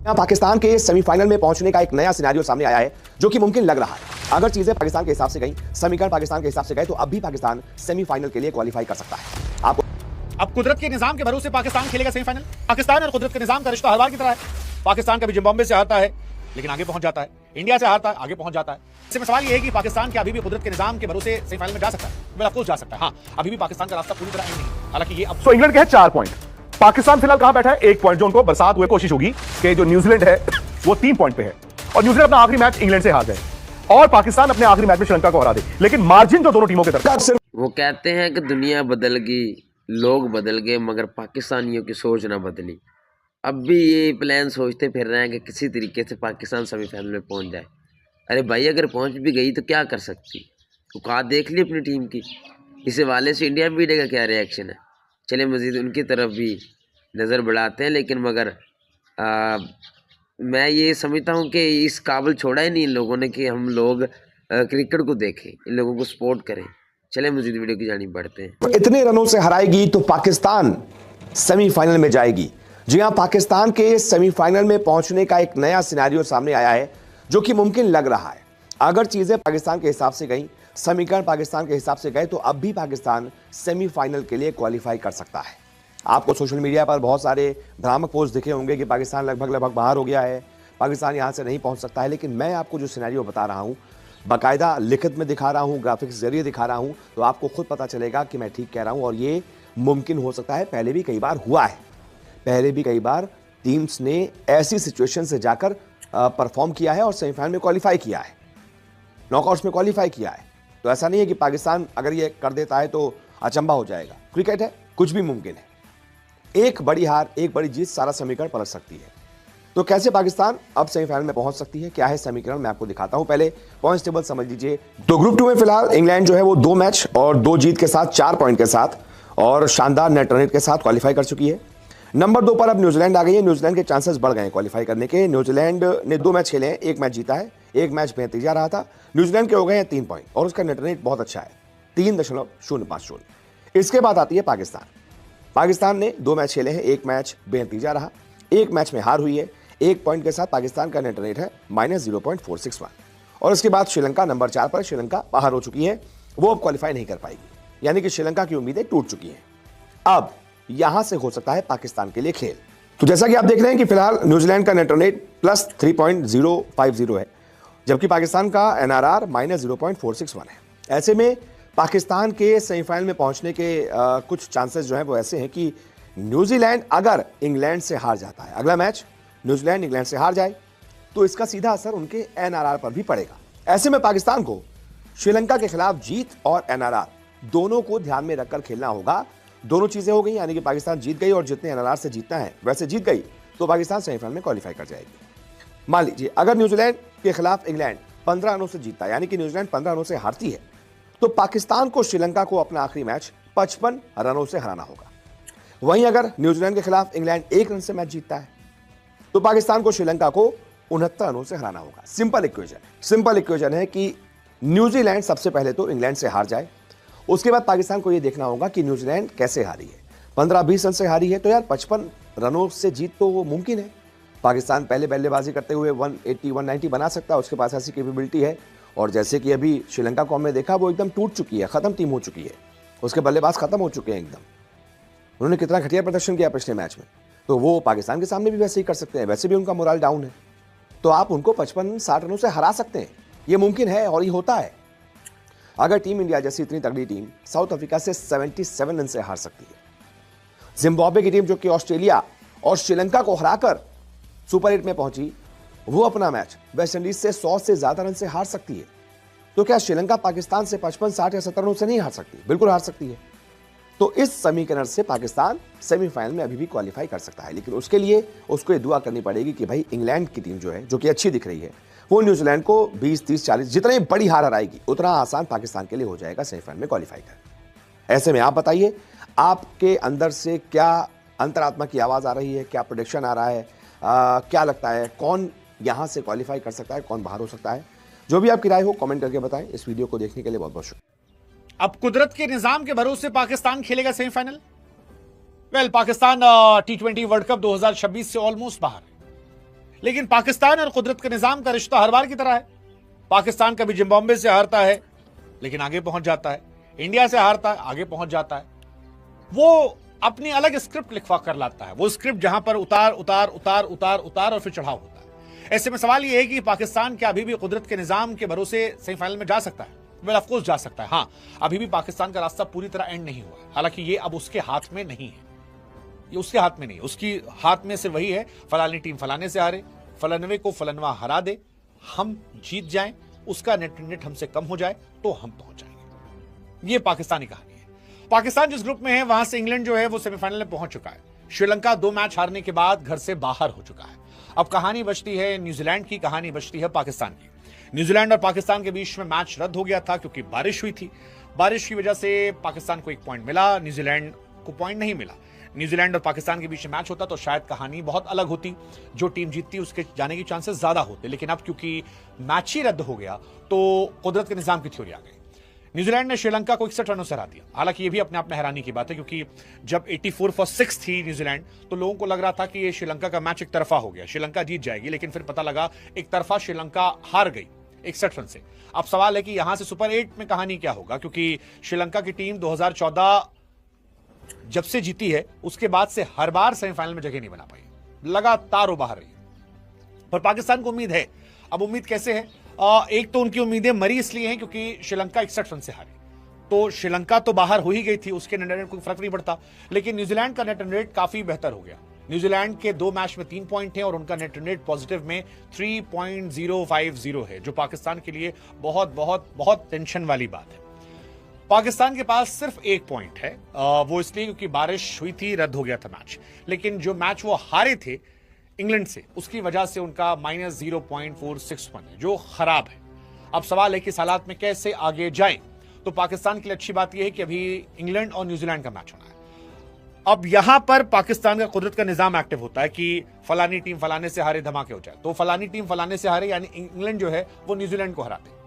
यहाँ पाकिस्तान के सेमीफाइनल में पहुंचने का एक नया सिनेरियो सामने आया है जो कि मुमकिन लग रहा है। अगर चीजें पाकिस्तान के हिसाब से गई, समीकरण पाकिस्तान के हिसाब से गए तो अब भी पाकिस्तान सेमीफाइनल के लिए क्वालिफाई कर सकता है। आपको अब कुदरत के निजाम के भरोसे पाकिस्तान खेलेगा सेमीफाइनल। पाकिस्तान और कुदरत के निजाम का रिश्ता हर बार की तरह है। पाकिस्तान कभी जिम्बाब्वे से हारता है लेकिन आगे पहुंच जाता है, इंडिया से हारता है आगे पहुंच जाता है। इसमें सवाल यह है कि पाकिस्तान क्या अभी भी कुदरत के निजाम के भरोसे सेमीफाइनल में जा सकता है? वेल ऑफ कोर्स जा सकता है। हाँ, अभी भी पाकिस्तान का रास्ता पूरी तरह एंड नहीं। हालांकि ये अब तो इंग्लैंड के है 4 पॉइंट, पाकिस्तान फिलहाल कहां बैठा है 1 पॉइंट, जो उनको बरसात हुए कोशिश होगी कि जो न्यूजीलैंड है वो 3 पॉइंट पे है और न्यूजीलैंड अपना आखिरी मैच इंग्लैंड से हार जाए और पाकिस्तान अपने आखिरी मैच में श्रीलंका को हरा दे, लेकिन मार्जिन जो दोनों टीमों के तरफ सिर्फ वो कहते हैं कि दुनिया बदल गई, लोग बदल गए, मगर पाकिस्तानियों की सोच ना बदली। अब भी ये प्लान सोचते फिर रहे हैं कि किसी तरीके से पाकिस्तान सेमीफाइनल में पहुंच जाए। अरे भाई, अगर पहुंच भी गई तो क्या कर सकती? औकात देख ली अपनी टीम की। इस हवाले से इंडिया मीडिया का क्या रिएक्शन है, चले मज़ीद उनकी तरफ भी नज़र बढ़ाते हैं। लेकिन मगर मैं ये समझता हूँ कि इस काबिल छोड़ा ही नहीं इन लोगों ने कि हम लोग क्रिकेट को देखें, इन लोगों को सपोर्ट करें। चले मज़ीद वीडियो की जानिब बढ़ते हैं। इतने रनों से हराएगी तो पाकिस्तान सेमीफाइनल में जाएगी। जी हां, पाकिस्तान के सेमीफाइनल में पहुंचने का एक नया सिनेरियो सामने आया है जो कि मुमकिन लग रहा है। अगर चीजें पाकिस्तान के हिसाब से गई, समीकरण पाकिस्तान के हिसाब से गए तो अब भी पाकिस्तान सेमीफाइनल के लिए क्वालिफाई कर सकता है। आपको सोशल मीडिया पर बहुत सारे भ्रामक पोस्ट दिखे होंगे कि पाकिस्तान लगभग बाहर हो गया है, पाकिस्तान यहां से नहीं पहुंच सकता है। लेकिन मैं आपको जो सिनेरियो बता रहा हूं, बाकायदा लिखित में दिखा रहा हूं, ग्राफिक्स के जरिए दिखा रहा हूं, तो आपको खुद पता चलेगा कि मैं ठीक कह रहा हूं और ये मुमकिन हो सकता है। पहले भी कई बार हुआ है, पहले भी कई बार टीम्स ने ऐसी सिचुएशन से जाकर परफॉर्म किया है और सेमीफाइनल में क्वालिफाई किया है, नॉकआउट्स में क्वालिफाई किया है। तो ऐसा नहीं है कि पाकिस्तान अगर ये कर देता है तो अचंभा हो जाएगा। क्रिकेट है, कुछ भी मुमकिन है। एक बड़ी हार, एक बड़ी जीत सारा समीकरण पलट सकती है। तो कैसे पाकिस्तान अब सेमीफाइनल में पहुंच सकती है, क्या है समीकरण, मैं आपको दिखाता हूं। पहले पॉइंट्स टेबल समझ लीजिए। तो ग्रुप 2 में फिलहाल इंग्लैंड जो है वो 2 मैच और 2 जीत के साथ 4 पॉइंट के साथ और शानदार नेट रन रेट के साथ क्वालिफाई कर चुकी है। नंबर 2 पर अब न्यूजीलैंड आ गई है। न्यूजीलैंड के चांसेस बढ़ गए हैं क्वालिफाई करने के। न्यूजीलैंड ने 2 मैच खेले हैं, 1 मैच जीता है, 1 मैच बेनतीजा रहा था। न्यूजीलैंड के हो गए हैं 3 पॉइंट और उसका नेट रेट बहुत अच्छा है, 3.050। इसके बाद आती है पाकिस्तान। पाकिस्तान ने 2 मैच खेले हैं, 1 मैच बेनतीजा रहा, 1 मैच में हार हुई है। 1 पॉइंट के साथ पाकिस्तान का नेट रेट है -0.461। और उसके बाद श्रीलंका नंबर 4 पर। श्रीलंका बाहर हो चुकी है, वो अब क्वालिफाई नहीं कर पाएगी, यानी कि श्रीलंका की उम्मीदें टूट चुकी हैं। अब यहां से हो सकता है पाकिस्तान के लिए खेल। तो जैसा कि आप देख रहे हैं कि फिलहाल न्यूजीलैंड का नेट रेट +3.050 है, जबकि पाकिस्तान का NRR -0.461 है। ऐसे में पाकिस्तान के सेमीफाइनल में पहुंचने के कुछ चांसेस जो हैं वो ऐसे हैं कि न्यूजीलैंड अगर इंग्लैंड से हार जाता है, अगला मैच न्यूजीलैंड इंग्लैंड से हार जाए तो इसका सीधा असर उनके NRR पर भी पड़ेगा। ऐसे में पाकिस्तान को श्रीलंका के खिलाफ जीत और NRR दोनों को ध्यान में रखकर खेलना होगा। दोनों चीजें हो गई, यानी कि पाकिस्तान जीत गई और जितने NRR से जीतना है वैसे जीत गई तो पाकिस्तान सेमीफाइनल में क्वालिफाई कर जाएगी। मान लीजिए अगर न्यूजीलैंड के खिलाफ इंग्लैंड 15 रनों से जीतता है, यानी कि न्यूजीलैंड 15 रनों से हारती है, तो पाकिस्तान को श्रीलंका को अपना आखिरी मैच 55 रनों से हराना होगा। वहीं अगर न्यूजीलैंड के खिलाफ इंग्लैंड 1 रन से मैच जीतता है तो पाकिस्तान को श्रीलंका को 69 रनों से हराना होगा। सिंपल इक्वेशन है कि न्यूजीलैंड सबसे पहले तो इंग्लैंड से हार जाए, उसके बाद पाकिस्तान को यह देखना होगा कि न्यूजीलैंड कैसे हारी है। 15-20 रन से हारी है तो यार 55 रनों से जीत तो वो मुमकिन है। पाकिस्तान पहले बल्लेबाजी करते हुए 180-190 बना सकता है, उसके पास ऐसी कैपेबिलिटी है। और जैसे कि अभी श्रीलंका को हमने देखा, वो एकदम टूट चुकी है, खत्म टीम हो चुकी है, उसके बल्लेबाज खत्म हो चुके हैं एकदम। उन्होंने कितना घटिया प्रदर्शन किया पिछले मैच में, तो वो पाकिस्तान के सामने भी वैसे ही कर सकते हैं। वैसे भी उनका मोरल डाउन है, तो आप उनको 55-60 रनों से हरा सकते हैं। ये मुमकिन है और ये होता है। अगर टीम इंडिया जैसी इतनी तगड़ी टीम साउथ अफ्रीका से 77 रन से हार सकती है, जिम्बाब्वे की टीम जो कि ऑस्ट्रेलिया और श्रीलंका को हराकर सुपर 8 में पहुंची, वो अपना मैच वेस्ट इंडीज से 100 से ज्यादा रन से हार सकती है, तो क्या श्रीलंका पाकिस्तान से 55, 60 या 70 रनों से नहीं हार सकती? बिल्कुल हार सकती है। तो इस समीकरण से पाकिस्तान सेमीफाइनल में अभी भी क्वालिफाई कर सकता है, लेकिन उसके लिए उसको ये दुआ करनी पड़ेगी कि भाई इंग्लैंड की टीम जो है, जो कि अच्छी दिख रही है, वो न्यूजीलैंड को 20, 30, 40 जितनी बड़ी हार हराएगी उतना आसान पाकिस्तान के लिए हो जाएगा सेमीफाइनल में क्वालिफाई कर। ऐसे में आप बताइए, आपके अंदर से क्या अंतरात्मा की आवाज आ रही है, क्या प्रेडिक्शन आ रहा है, क्या लगता है कौन यहां से क्वालिफाई कर सकता है, कौन बाहर हो सकता है? जो भी आपकी राय हो कमेंट करके बताएं। इस वीडियो को देखने के लिए बहुत बहुत शुक्रिया। अब कुदरत के निजाम के भरोसे पाकिस्तान खेलेगा semifinal. Well, Pakistan T20 world cup 2026 से ऑलमोस्ट बाहर है। लेकिन पाकिस्तान और कुदरत के निजाम का रिश्ता हर बार की तरह है। पाकिस्तान कभी जिम्बाब्वे से हारता है लेकिन आगे पहुंच जाता है, इंडिया से हारता है आगे पहुंच जाता है। वो अपनी अलग स्क्रिप्ट लिखवा कर लाता है, वो स्क्रिप्ट जहां पर उतार उतार उतार उतार उतार और फिर चढ़ाव होता है। ऐसे में सवाल यह है कि पाकिस्तान क्या अभी भी कुदरत के निजाम के भरोसे सेमीफाइनल में जा सकता है? वेल ऑफ कोर्स जा सकता है। हां, अभी भी पाकिस्तान का रास्ता पूरी तरह एंड नहीं हुआ है। हालांकि ये अब उसके हाथ में नहीं है, ये उसके हाथ में नहीं है। उसकी हाथ में सिर्फ वही है, फलानी टीम फलाने से हारे, फलानवे को फलानवा हरा दे, हम जीत जाएं, उसका नेट हमसे कम हो जाए तो हम पहुंच जाएंगे। ये पाकिस्तानी कहानी है। पाकिस्तान जिस ग्रुप में है वहां से इंग्लैंड जो है वो सेमीफाइनल में पहुंच चुका है। श्रीलंका 2 मैच हारने के बाद घर से बाहर हो चुका है। अब कहानी बचती है न्यूजीलैंड की, कहानी बचती है पाकिस्तान की। न्यूजीलैंड और पाकिस्तान के बीच में मैच रद्द हो गया था क्योंकि बारिश हुई थी। बारिश की वजह से पाकिस्तान को 1 पॉइंट मिला, न्यूजीलैंड को पॉइंट नहीं मिला। न्यूजीलैंड और पाकिस्तान के बीच में मैच होता तो शायद कहानी बहुत अलग होती, जो टीम जीतती उसके जाने के चांसेस ज्यादा होते। लेकिन अब क्योंकि मैच ही रद्द हो गया तो कुदरत के निजाम की थ्योरी आ गई। न्यूजीलैंड ने श्रीलंका को 61 रनों से हरा दिया। हालांकि ये भी अपने आप में हैरानी की बात है क्योंकि जब 84 फॉर 6 थी न्यूजीलैंड तो लोगों को लग रहा था कि ये श्रीलंका का मैच एक तरफा हो गया, श्रीलंका जीत जाएगी। लेकिन फिर पता लगा एक तरफा श्रीलंका हार गई 61 रन से। अब सवाल है कि यहां से सुपर 8 में कहानी क्या होगा, क्योंकि श्रीलंका की टीम 2014 जब से जीती है उसके बाद से हर बार सेमीफाइनल में जगह नहीं बना पाई, लगातार वो बाहर रही। पर पाकिस्तान को उम्मीद है। अब उम्मीद कैसे है? एक तो उनकी उम्मीदें मरी इसलिए हैं क्योंकि श्रीलंका 61 रन से हारी, तो श्रीलंका तो बाहर हो ही गई थी, उसके नेट रन कोई फर्क नहीं पड़ता। लेकिन न्यूजीलैंड का नेट रन रेट काफी बेहतर हो गया। न्यूजीलैंड के 2 मैच में 3 पॉइंट हैं और उनका नेट रन रेट पॉजिटिव में 3.050 है, जो पाकिस्तान के लिए बहुत बहुत बहुत टेंशन वाली बात है। पाकिस्तान के पास सिर्फ 1 पॉइंट है, वो इसलिए क्योंकि बारिश हुई थी, रद्द हो गया था मैच। लेकिन जो मैच वो हारे थे इंग्लैंड से, उसकी वजह से उनका -0.461 है, जो खराब है। अब सवाल है कि इस हालात में कैसे आगे जाएं। तो पाकिस्तान के लिए अच्छी बात यह है कि अभी इंग्लैंड और न्यूजीलैंड का मैच होना है। अब यहां पर पाकिस्तान का कुदरत का निजाम एक्टिव होता है कि फलानी टीम फलाने से हारे, धमाके हो जाए। तो फलानी टीम फलाने से हारे यानी इंग्लैंड जो है वो न्यूजीलैंड को हराते।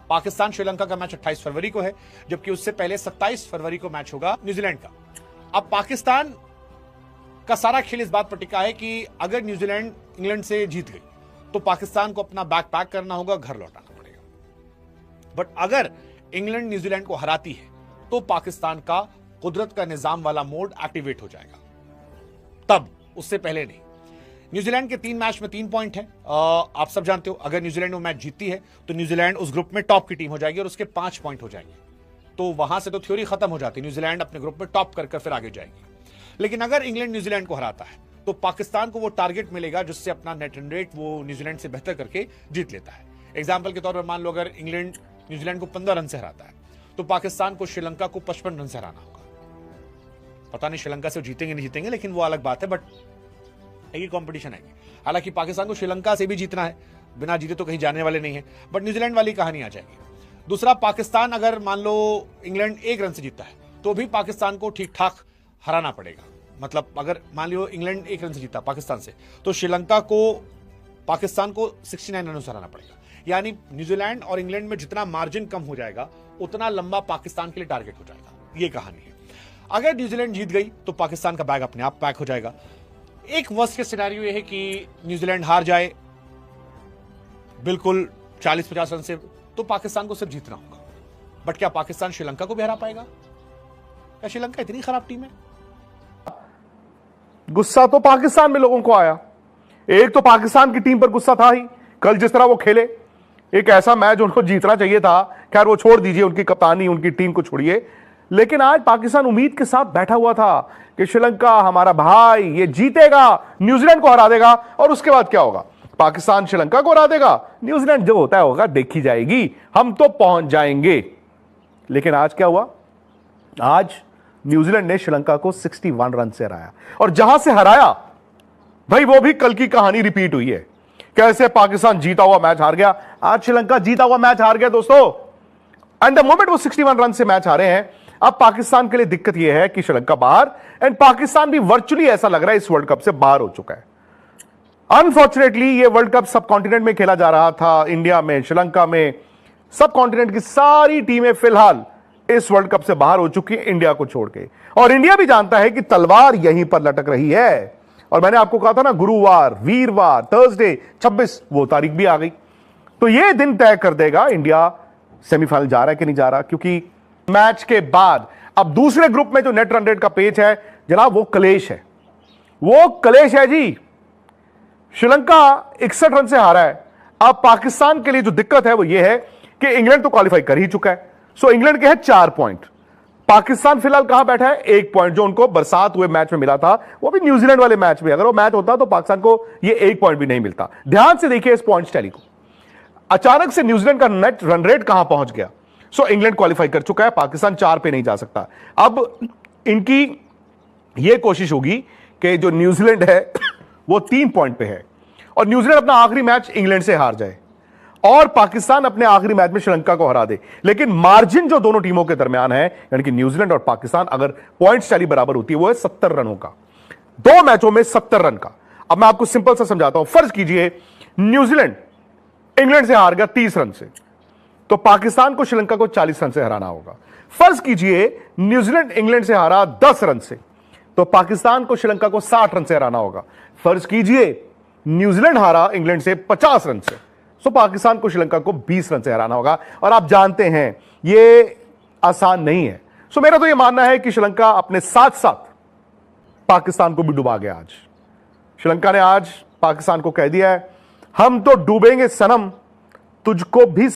पाकिस्तान श्रीलंका का मैच 28 फरवरी को है, जबकि उससे पहले 27 फरवरी को मैच होगा न्यूजीलैंड का। अब पाकिस्तान का सारा खेल इस बात पर टिका है कि अगर न्यूजीलैंड इंग्लैंड से जीत गई तो पाकिस्तान को अपना बैग पैक करना होगा, घर लौटाना पड़ेगा। बट अगर इंग्लैंड न्यूजीलैंड को हराती है तो पाकिस्तान का कुदरत का निजाम वाला मोड एक्टिवेट हो जाएगा, तब, उससे पहले नहीं। न्यूजीलैंड के 3 मैच में 3 पॉइंट है। आप सब जानते हो अगर न्यूजीलैंड वो मैच जीतती है तो न्यूजीलैंड उस ग्रुप में टॉप की टीम हो जाएगी और उसके 5 पॉइंट हो जाएंगे। तो वहां से तो थ्योरी खत्म हो जाती है, न्यूजीलैंड अपने ग्रुप में टॉप कर फिर आगे जाएगी। लेकिन अगर इंग्लैंड न्यूजीलैंड को हराता है तो पाकिस्तान को वो टारगेट मिलेगा जिससे अपना नेट रन रेट वो न्यूजीलैंड से बेहतर करके जीत लेता है। एग्जाम्पल के तौर पर मान लो अगर इंग्लैंड न्यूजीलैंड को 15 रन से हराता है तो पाकिस्तान को श्रीलंका को 55 रन से हराना होगा। पता नहीं श्रीलंका से जीतेंगे नहीं जीतेंगे, लेकिन वो अलग बात है, बट एक कंपटीशन आएगी। हालांकि पाकिस्तान को श्रीलंका से भी जीतना है, बिना जीते तो कहीं जाने वाले नहीं है, बट न्यूजीलैंड वाली कहानी आ जाएगी। दूसरा, पाकिस्तान अगर मान लो इंग्लैंड 1 रन से जीतता है तो भी पाकिस्तान को ठीक ठाक हराना पड़ेगा। मतलब अगर मान लो इंग्लैंड 1 रन से जीता पाकिस्तान से तो श्रीलंका को पाकिस्तान को 69 रनों से हराना पड़ेगा। यानी न्यूजीलैंड और इंग्लैंड में जितना मार्जिन कम हो जाएगा उतना लंबा पाकिस्तान के लिए टारगेट हो जाएगा। ये कहानी है। अगर न्यूजीलैंड जीत गई तो पाकिस्तान का बैग अपने आप पैक हो जाएगा। एक वर्स्ट केस सिनेरियो ये है कि न्यूजीलैंड हार जाए बिल्कुल 40-50 रन से, तो पाकिस्तान को सिर्फ जीतना होगा। बट क्या पाकिस्तान श्रीलंका को भी हरा पाएगा? क्या श्रीलंका इतनी खराब टीम है? गुस्सा तो पाकिस्तान में लोगों को आया। एक तो पाकिस्तान की टीम पर गुस्सा था ही, कल जिस तरह वो खेले, एक ऐसा मैच उनको जीतना चाहिए था। खैर वो छोड़ दीजिए, उनकी कप्तानी उनकी टीम को छोड़िए, लेकिन आज पाकिस्तान उम्मीद के साथ बैठा हुआ था कि श्रीलंका हमारा भाई, ये जीतेगा, न्यूजीलैंड को हरा देगा और उसके बाद क्या होगा? पाकिस्तान श्रीलंका को हरा देगा, न्यूजीलैंड जो होता है होगा, देखी जाएगी, हम तो पहुंच जाएंगे। लेकिन आज क्या हुआ? आज न्यूजीलैंड ने श्रीलंका को 61 रन से हराया, और जहां से हराया भाई वो भी कल की कहानी रिपीट हुई है। कैसे पाकिस्तान जीता हुआ मैच हार गया, आज श्रीलंका जीता हुआ मैच हार गया दोस्तों। एंड द मोमेंट वो 61 रन से मैच हारे हैं, अब पाकिस्तान के लिए दिक्कत यह है कि श्रीलंका बाहर, एंड पाकिस्तान भी वर्चुअली ऐसा लग रहा है इस वर्ल्ड कप से बाहर हो चुका है। अनफॉर्चुनेटली ये वर्ल्ड कप सब कॉन्टिनेंट में खेला जा रहा था, इंडिया में, श्रीलंका में, सब कॉन्टिनेंट की सारी टीमें फिलहाल इस वर्ल्ड कप से बाहर हो चुकी है इंडिया को छोड़ के। और इंडिया भी जानता है कि तलवार यहीं पर लटक रही है, और मैंने आपको कहा था ना, गुरुवार, वीरवार, थर्सडे 26 वो तारीख भी आ गई। तो ये दिन तय कर देगा इंडिया सेमीफाइनल जा रहा है कि नहीं जा रहा, क्योंकि मैच के बाद अब दूसरे ग्रुप में जो नेट रन रेट का पेज है जनाब, वो कलेश है, वो कलेश है जी। श्रीलंका 61 रन से हारा है। अब पाकिस्तान के लिए जो दिक्कत है वो ये है कि इंग्लैंड तो क्वालिफाई कर ही चुका है, सो इंग्लैंड के है 4 पॉइंट। पाकिस्तान फिलहाल कहां बैठा है? 1 पॉइंट, जो उनको बरसात हुए मैच में मिला था, वो भी न्यूजीलैंड वाले मैच में। अगर वो मैच होता तो पाकिस्तान को ये 1 पॉइंट भी नहीं मिलता। ध्यान से देखिए इस पॉइंट्स टैली को। अचानक से न्यूजीलैंड का नेट रन रेट कहां पहुंच गया? सो इंग्लैंड क्वालिफाई कर चुका है, पाकिस्तान 4 पे नहीं जा सकता। अब इनकी यह कोशिश होगी कि जो न्यूजीलैंड है वो 3 पॉइंट पे है और न्यूजीलैंड अपना आखिरी मैच इंग्लैंड से हार जाए और पाकिस्तान अपने आखिरी मैच में श्रीलंका को हरा दे। लेकिन मार्जिन जो दोनों टीमों के दरमियान है, यानी कि न्यूजीलैंड और पाकिस्तान, अगर पॉइंट्स टैली बराबर होती है वो है 70 रनों का। 2 मैचों में 70 रन का। अब मैं आपको सिंपल सा समझाता हूं। फर्ज कीजिए न्यूजीलैंड इंग्लैंड से हार गया 30 रन से, तो पाकिस्तान को श्रीलंका को 40 रन से हराना होगा। फर्ज कीजिए न्यूजीलैंड इंग्लैंड से हारा 10 रन से, तो पाकिस्तान को श्रीलंका को 60 रन से हराना होगा। फर्ज कीजिए न्यूजीलैंड हारा इंग्लैंड से 50 रन से, तो पाकिस्तान को श्रीलंका को 20 रन से हराना होगा। और आप जानते हैं यह आसान नहीं है। सो मेरा तो यह मानना है कि श्रीलंका अपने साथ साथ पाकिस्तान को भी डुबा गया। आज श्रीलंका ने आज पाकिस्तान को कह दिया है, हम तो डूबेंगे सनम, तुझको भी